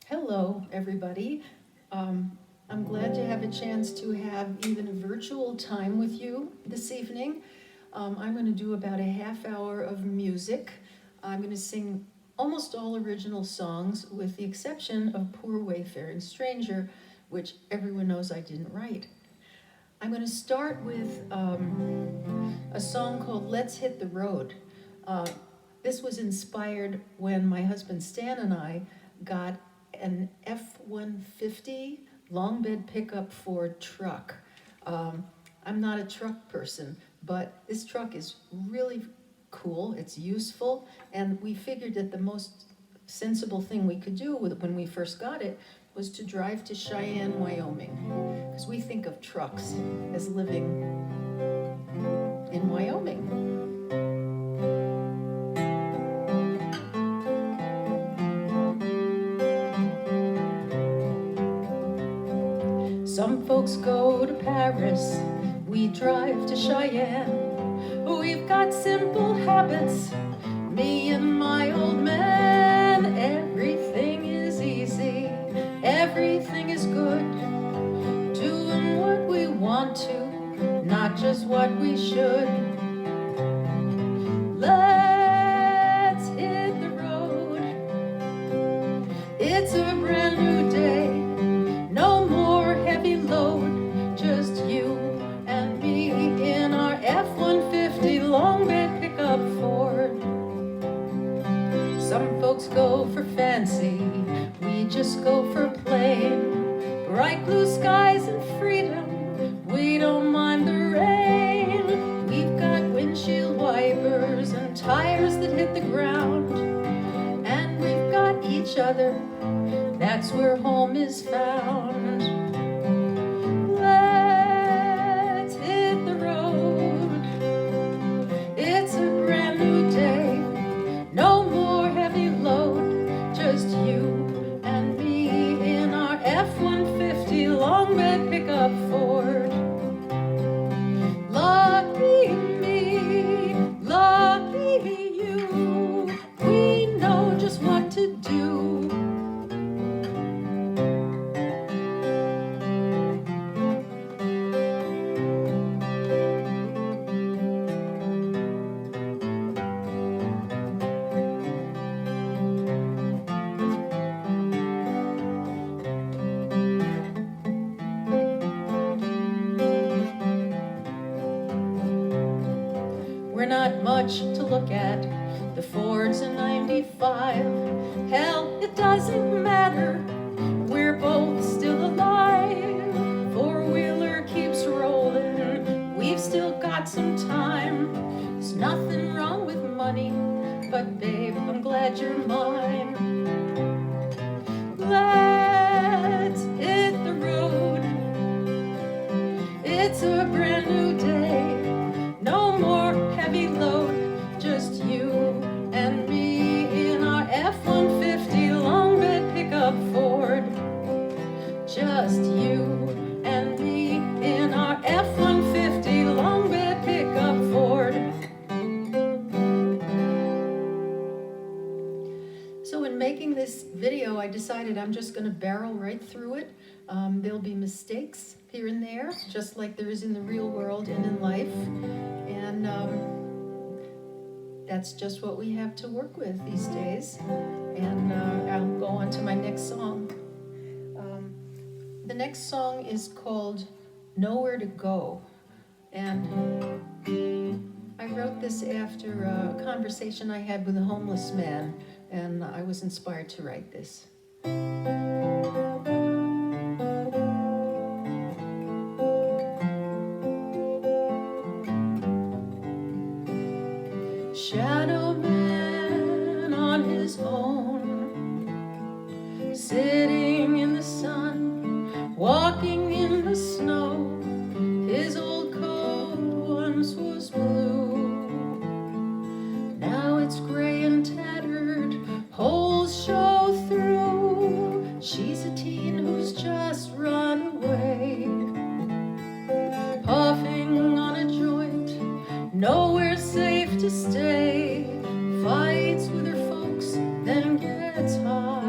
Hello, everybody. I'm glad to have a chance to have even a virtual time with you this evening. I'm going to do about a half hour of music. I'm going to sing almost all original songs, with the exception of Poor Wayfaring Stranger, which everyone knows I didn't write. I'm going to start with a song called Let's Hit the Road. Uh, this was inspired when my husband Stan and I got an F-150 long bed pickup Ford truck. I'm not a truck person, but this truck is really cool, it's useful, and we figured that the most sensible thing we could do when we first got it was to drive to Cheyenne, Wyoming, because we think of trucks as living in Wyoming. Some folks go to Paris, we drive to Cheyenne. We've got simple habits, me and my old man. Everything is easy, everything is good. Doing what we want to, not just what we should. Let's hit the road. It's a brand new day. No more heavy load, just you and me in our F-150 long bed pickup Ford. Some folks go for fancy, we just go for plain. Bright blue skies and freedom, we don't mind the rain. We've got windshield wipers and tires that hit the ground, and we've got each other, that's where home is found. Let's hit the road. It's a brand new day. No more heavy load, just you and me in our F-150 long bed pickup Ford. Lucky me, lucky you, we know just what to do. We're not much to look at, the Ford's a 95. Hell, it doesn't matter, we're both still alive. Four-wheeler keeps rolling, we've still got some time. There's nothing wrong with money, but babe, I'm glad you're mine. Let's hit the road. It's a brand new day. No more heavy load, just you and me in our F-150 long bed pickup Ford. Just you and me in our F-150 long bed pickup Ford. So in making this video, I decided I'm just going to barrel right through it. There'll be mistakes here and there, just like there is in the real world and in life. And that's just what we have to work with these days. And I'll go on to my next song. The next song is called Nowhere to Go. And I wrote this after a conversation I had with a homeless man, and I was inspired to write this. Shadow man on his own, sitting in the sun, walking in the snow. His old coat once was blue, now it's gray and tattered, holes show through. She's a teen who's just run away, puffing on a joint, nowhere safe to stay. Fights with her folks, then gets high.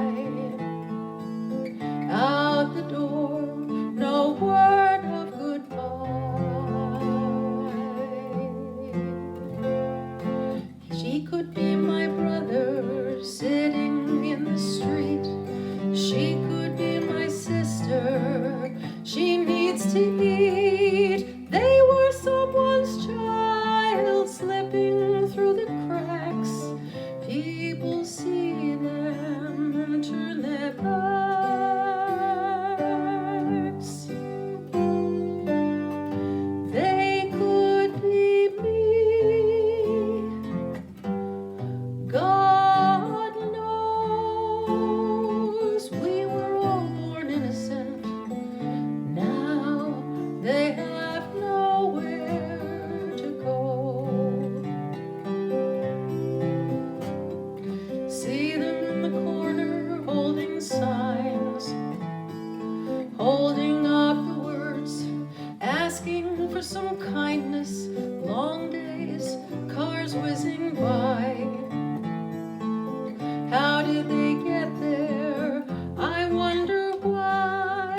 did they get there? I wonder why.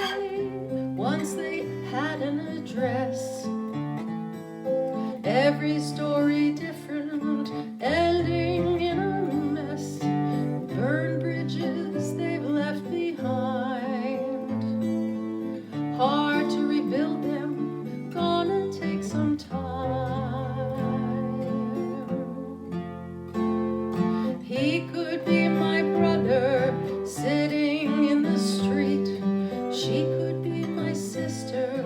Once they had an address, every story different, ending in a mess. Burned bridges they've left behind, hard to rebuild them, gonna take some time. He could be my brother sitting in the street. She could be my sister,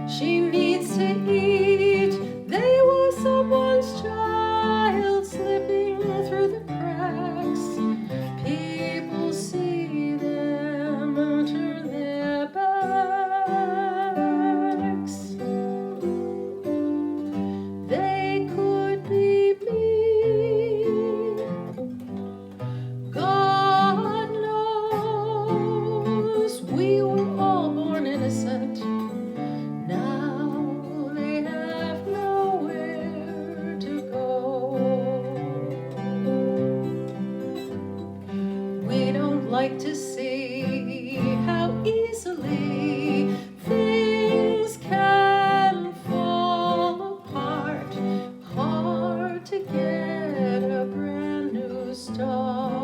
she needs to eat. They were someone's child slipping through the cracks. People see them and turn their backs. They could be me. God knows we were all born innocent. Now they have nowhere to go. We don't like to see how easily things can fall apart. Hard to get a brand new start.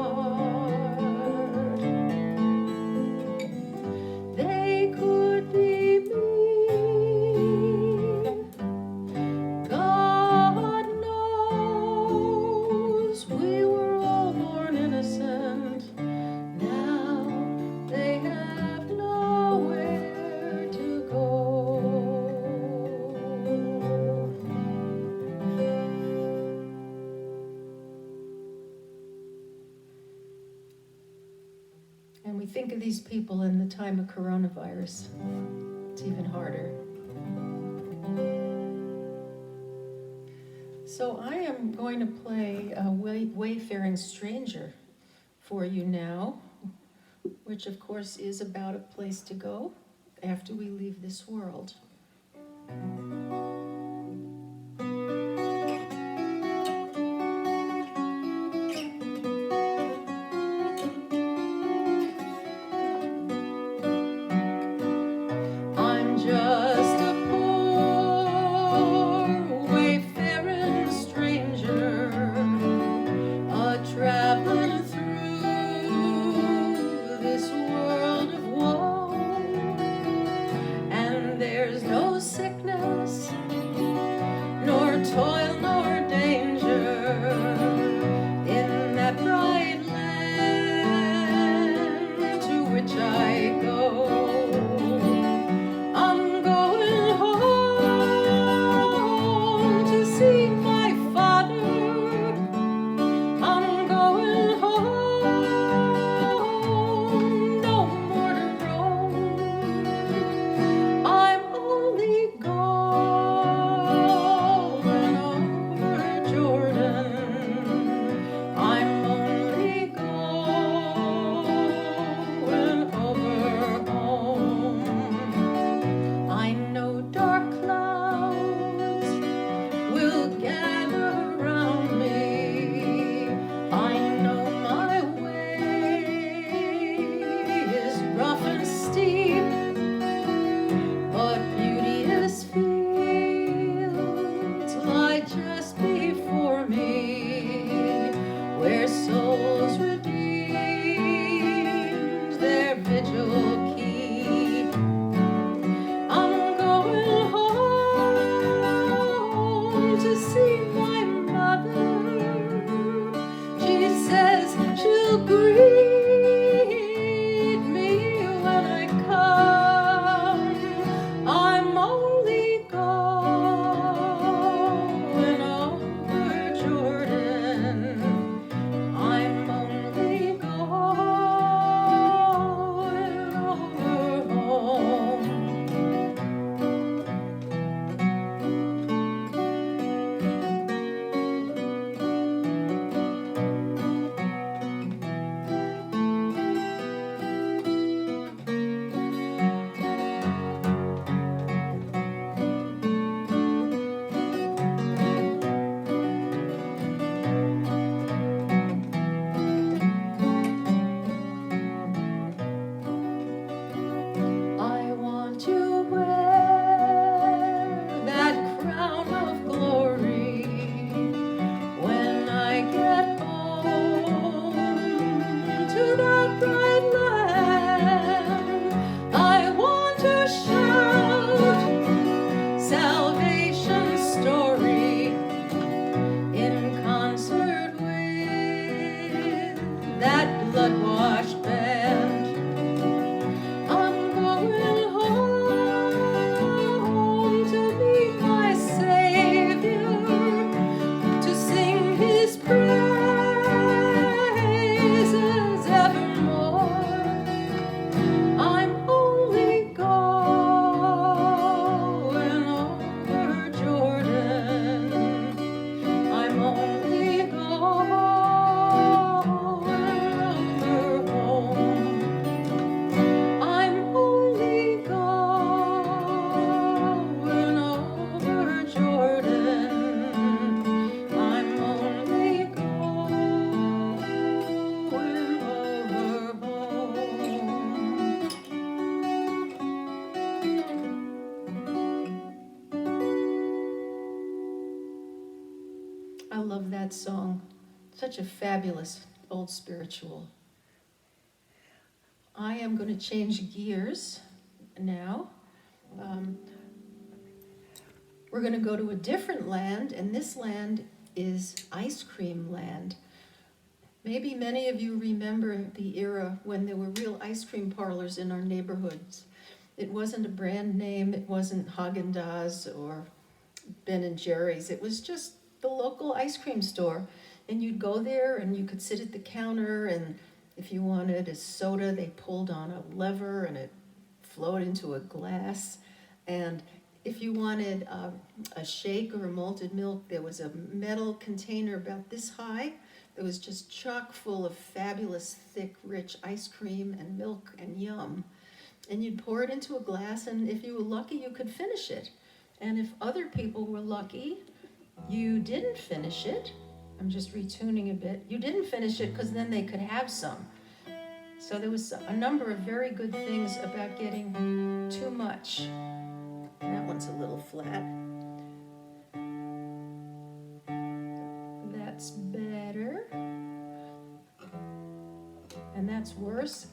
They could be me. God knows we were all born innocent. Now they have nowhere to go. And we think of these people in the time of coronavirus. It's even harder. So I am going to play Wayfaring Stranger for you now, which of course is about a place to go after we leave this world. I'm just a poor wayfaring stranger, a traveler through this world of woe. And there's no sickness, nor toil, nor danger in that bright land to which I go. I'm going home to see my father. I'm going home, no more to roam. I'm only going over Jordan. I'm only going over home. I know dark clouds will gather around me. I know my way is rough and steep, but beauteous fields lie just before me, where souls redeemed their vigil keep. I'm going home to see my mother. She says she'll greet me when I come. I'm only going over Jordan. I'm only going over home. to that bright land. I want to shout salvation's story in concert with that blood-washed band. I'm going home to meet my Savior, to sing his praises evermore. I'm only going over Jordan. I'm only going over home. I'm only going over Jordan. I'm only going over home. I love that song. Such a fabulous old spiritual. I am going to change gears now. We're going to go to a different land, and this land is ice cream land. Maybe many of you remember the era when there were real ice cream parlors in our neighborhoods. It wasn't a brand name, it wasn't Haagen-Dazs or Ben and Jerry's. It was just the local ice cream store. And you'd go there and you could sit at the counter, and if you wanted a soda, they pulled on a lever and it flowed into a glass. And if you wanted a shake or a malted milk, there was a metal container about this high that was just chock full of fabulous, thick, rich ice cream and milk and yum. And you'd pour it into a glass, and if you were lucky, you could finish it. And if other people were lucky, you didn't finish it. I'm just retuning a bit. You didn't finish it because then they could have some. So there was a number of very good things about getting too much. That one's a little flat. That's better. And that's worse.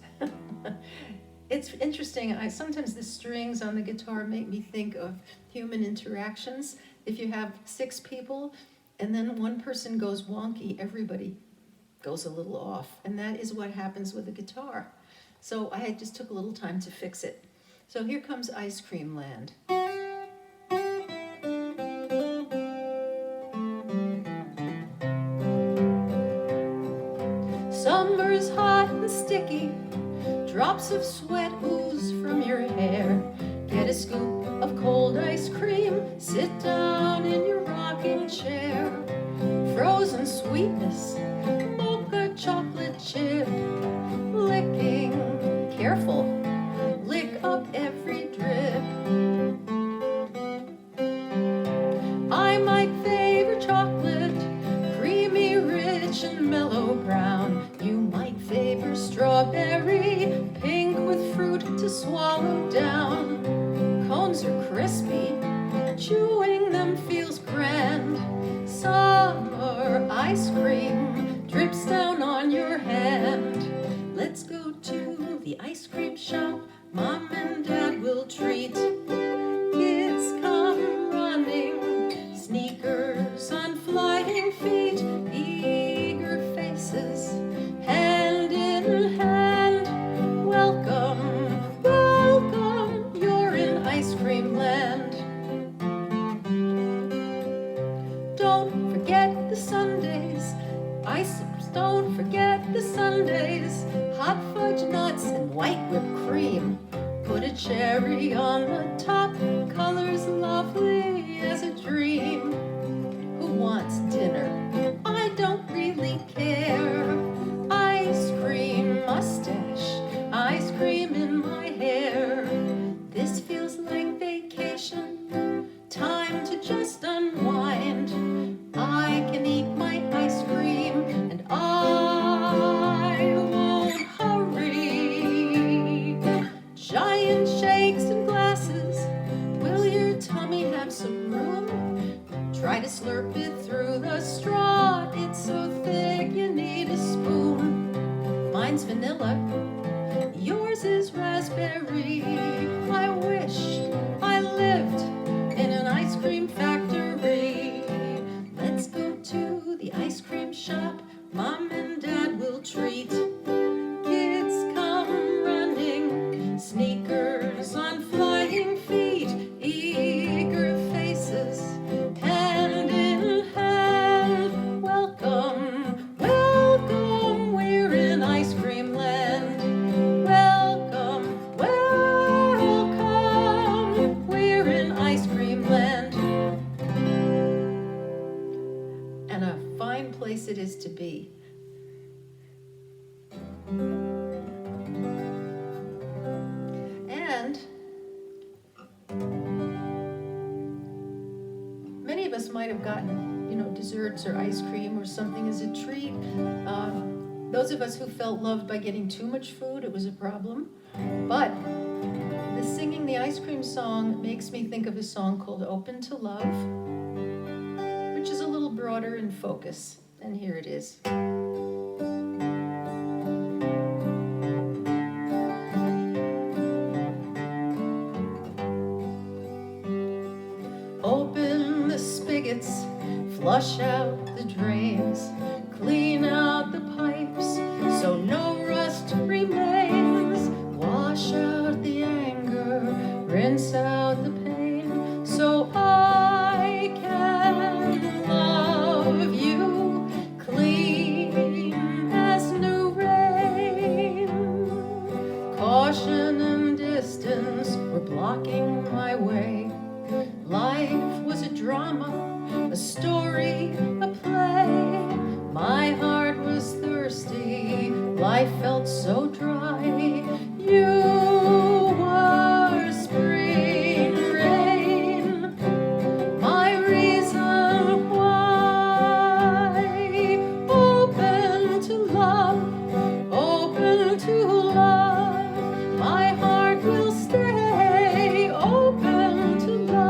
It's interesting. Sometimes the strings on the guitar make me think of human interactions. If you have 6 people and then one person goes wonky, everybody goes a little off. And that is what happens with a guitar. So I just took a little time to fix it. So here comes Ice Cream Land. Summer's hot and sticky, drops of sweat ooze from your hair. Get a scoop of cold ice cream, sit down in your rocking chair. Frozen sweetness, mocha chocolate chip, licking, careful, lick up every drip. I might favor chocolate, creamy, rich, and mellow brown. You might favor strawberry, pink with fruit to swallow down. Cones are crispy, chewing them feels grand. Summer ice cream drips down on your hand. Let's go to the ice cream shop, Mom and Dad will treat. Kids come running, sneakers on flying feet, eager faces, hand in hand. Welcome, welcome. Mine's vanilla, yours is raspberry. I wish I lived in an ice cream factory. Let's go to the ice cream shop. Mom and Dad will treat. Kids come running, sneakers on flying feet, eager faces, hand in hand. Welcome, welcome, we're in ice cream land. Welcome, welcome, we're in ice cream land. And a fine place it is to be. And many of us might have gotten, desserts or ice cream or something as a treat. Those of us who felt loved by getting too much food, it was a problem. But the singing the ice cream song makes me think of a song called Open to Love, which is a little broader in focus. And here it is. Open the spigots, flush out the drains, clean out the pipes so no rust remains. Wash out the anger, rinse out the pain, so I can love you clean as new rain. Caution and distance were blocking my way. Life was a drama, a story, a play. My heart was thirsty, life felt so dry. You were spring rain, my reason why. Open to love, open to love. My heart will stay open to love.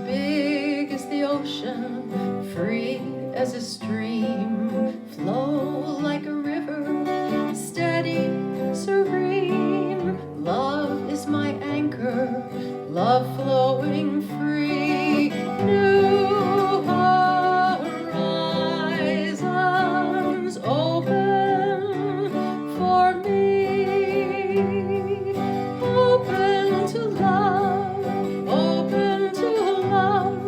Big as the ocean, free as a stream, flow like a river, steady, serene. Love is my anchor, love flowing free. New horizons open for me. Open to love, open to love.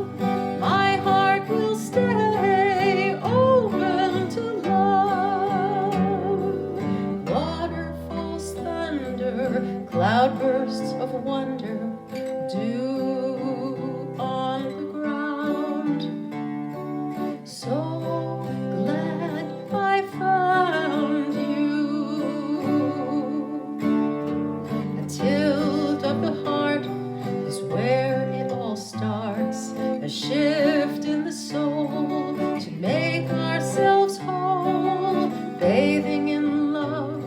My heart will stay open to love. Waterfalls, thunder, cloudbursts of wonder, dew on the ground. So glad I found you. A tilt of the heart is where it all starts. A shift in the soul to make ourselves whole. Bathing in love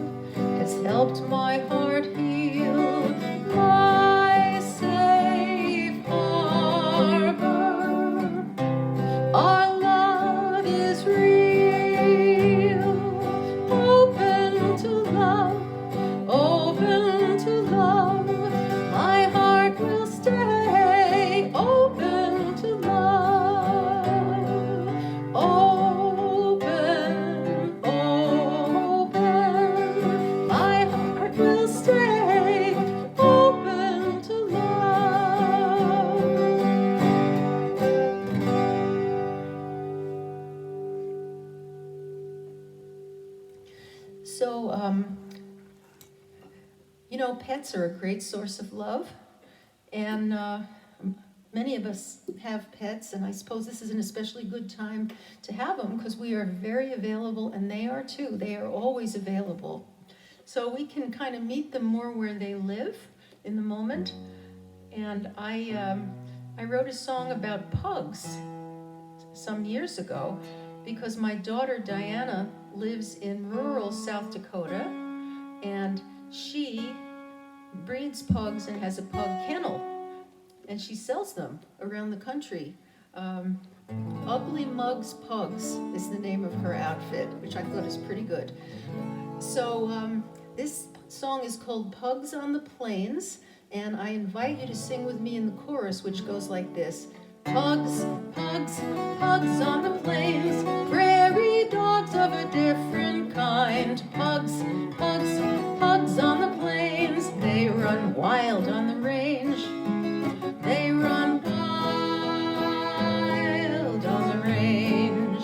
has helped my heart heal. My safe harbor, our love is real. Open to love, open to love. My heart will stay open to love. Open, open. My heart will stay open to love. So, pets are a great source of love, and many of us have pets, and I suppose this is an especially good time to have them because we are very available, and they are too. They are always available. So we can kind of meet them more where they live in the moment. And I wrote a song about pugs some years ago because my daughter Diana lives in rural South Dakota, and she breeds pugs and has a pug kennel. and she sells them around the country. Um, Ugly Mugs Pugs is the name of her outfit, which I thought is pretty good. So this song is called Pugs on the Plains, and I invite you to sing with me in the chorus, which goes like this. Pugs, pugs, pugs on the plains, prairie dogs of a different kind. Pugs, pugs, pugs on the plains, they run wild on the range. They run wild on the range.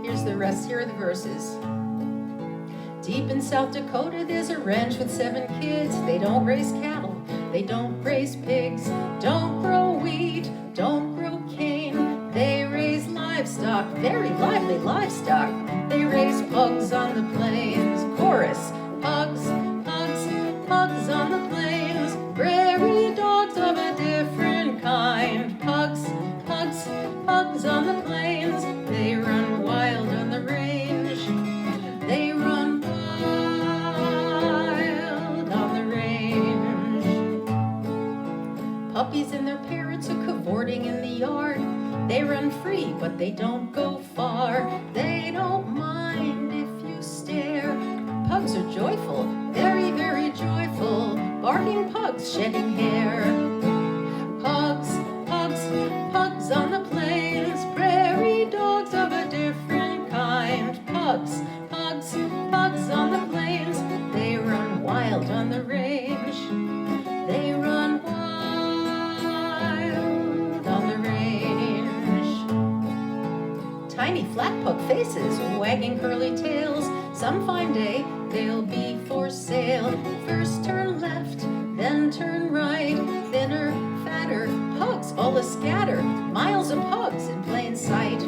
Here's the rest, here are the verses. Deep in South Dakota, there's a ranch with 7 kids. They don't raise cattle, they don't raise pigs, don't grow wheat, don't grow cane. They raise livestock, very lively livestock. They raise pugs on the plains. Chorus. Pugs, pugs, pugs on the plains, prairie dogs of a different kind. Pugs, pugs, pugs on the plains, they run wild on the range. They run wild on the range. Puppies and their parents are cavorting in the yard. They run free, but they don't go far. They don't mind if you stare. Pugs are joyful, very, very joyful. Barking pugs, shedding hair. Pugs, pugs, pugs on the plains, prairie dogs of a different kind. Pugs, pugs, pugs on the plains, they run wild on the range. They run wild on the range. Tiny flat pug faces, wagging curly tails. Some fine day they'll be for sale. First turn left, then turn right. Thinner, fatter, pugs all a scatter. Miles of pugs in plain sight.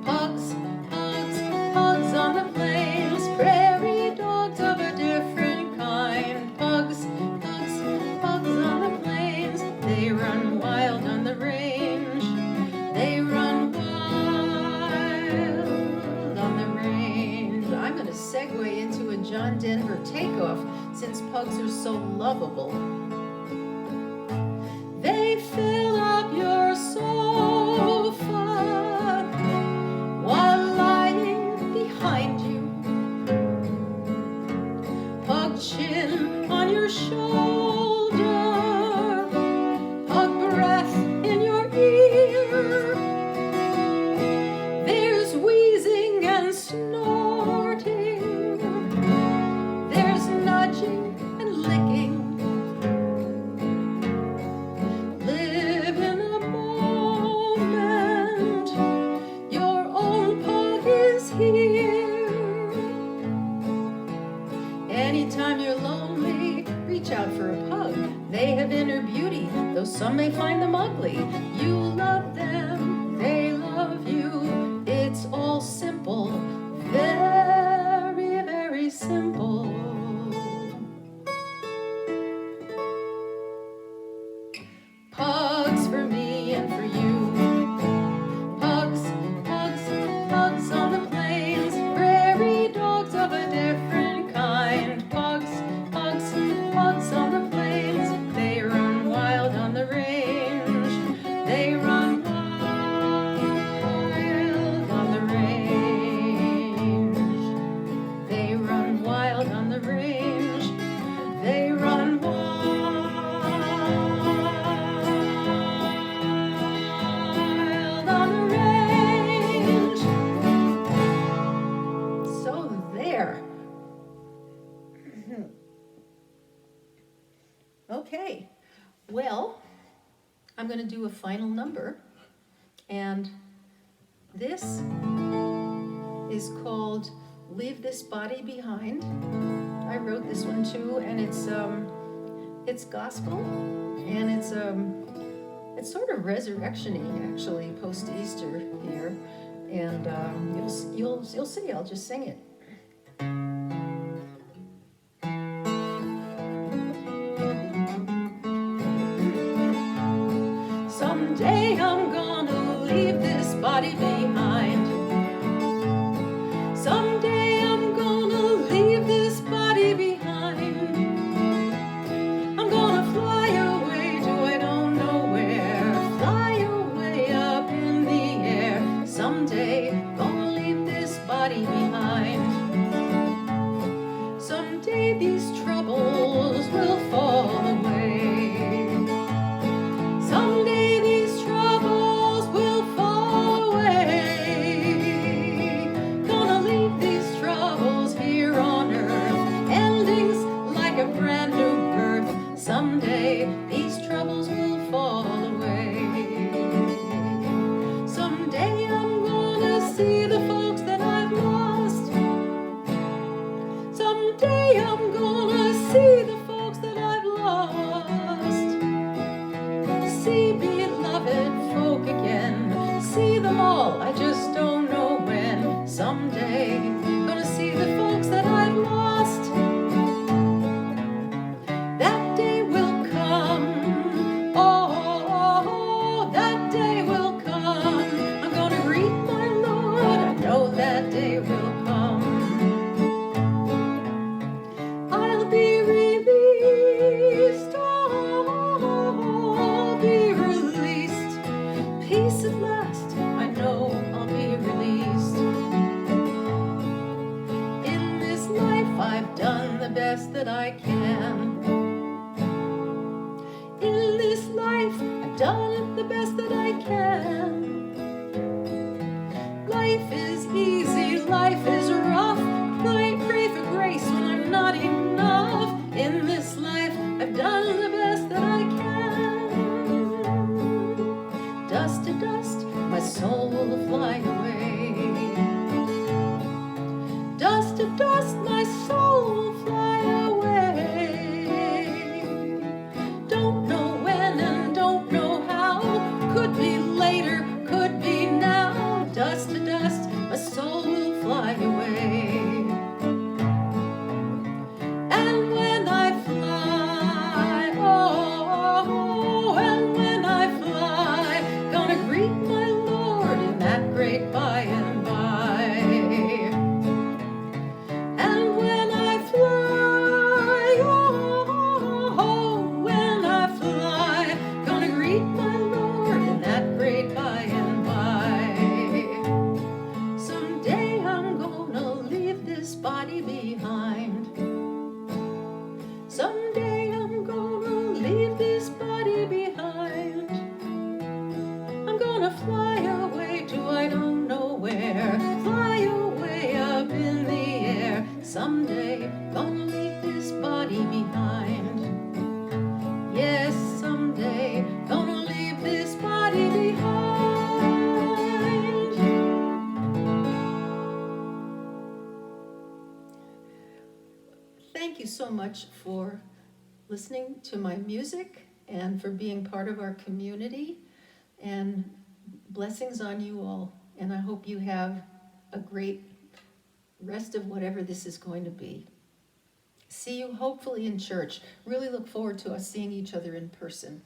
Pugs, pugs, pugs on the plains, prairie dogs of a different kind. Pugs, pugs, pugs on the plains, they run wild on the range. They run wild on the range. I'm going to segue into a John Denver takeoff since pugs are so lovable. They fill up your sofa while lying behind you. Pug chin on your shoulder, pug breath in your ear. There's wheezing and snorting, there's nudging and licking. Live in a moment, your own pug is here. Anytime you're lonely, reach out for a pug. They have inner beauty, though some may find them ugly. You love them, they love you. It's all simple, very, very simple. Pugs for me and for you. Pugs, pugs, pugs on the plains, prairie dogs of a different kind. Pugs, pugs, pugs on the plains, they run wild on the range. They run wild on the range. They run wild on the range. They run wild on the range. So there. Okay, well, I'm going to do a final number, and this is called Leave This Body Behind. I wrote this one too, and it's gospel, and it's sort of resurrection-y actually, post Easter here, and you'll see. I'll just sing it. Someday I'm gonna leave this body behind. Someday I'm gonna leave this body behind. I'm gonna fly away to I don't know where. beloved folk again. See them all, I just don't know when. Someday, gonna see the folks that I've lost. That day will come. Oh, that day will come. I'm gonna greet my Lord. I know that day will come. I'll be released. Oh, I'll be released. Peace at last. I know I'll be released. In this life, I've done the best that I can. In this life, I've done the best that I can. Life is easy, life is rough. Pray for grace when I'm not enough. In this life, I've done the best that I can. Dust to dust, my soul will fly away. Dust to dust, my soul will fly away. Don't know when and don't know how. Could be later, could be now. Dust to dust, my soul will fly away. And when I fly, oh, and when I fly, gonna greet my Lord in that great by and by. And when I fly, oh, when I fly, gonna greet my Lord in that great by and by. Someday I'm gonna leave this body behind. Someday I'm gonna leave this body behind. I'm gonna fly away to I don't know where. Fly away up in the air. Someday gonna leave this body behind. Yes, someday gonna leave this body behind. Thank you so much for listening to my music and for being part of our community. And blessings on you all. And I hope you have a great rest of whatever this is going to be. See you hopefully in church. Really look forward to us seeing each other in person.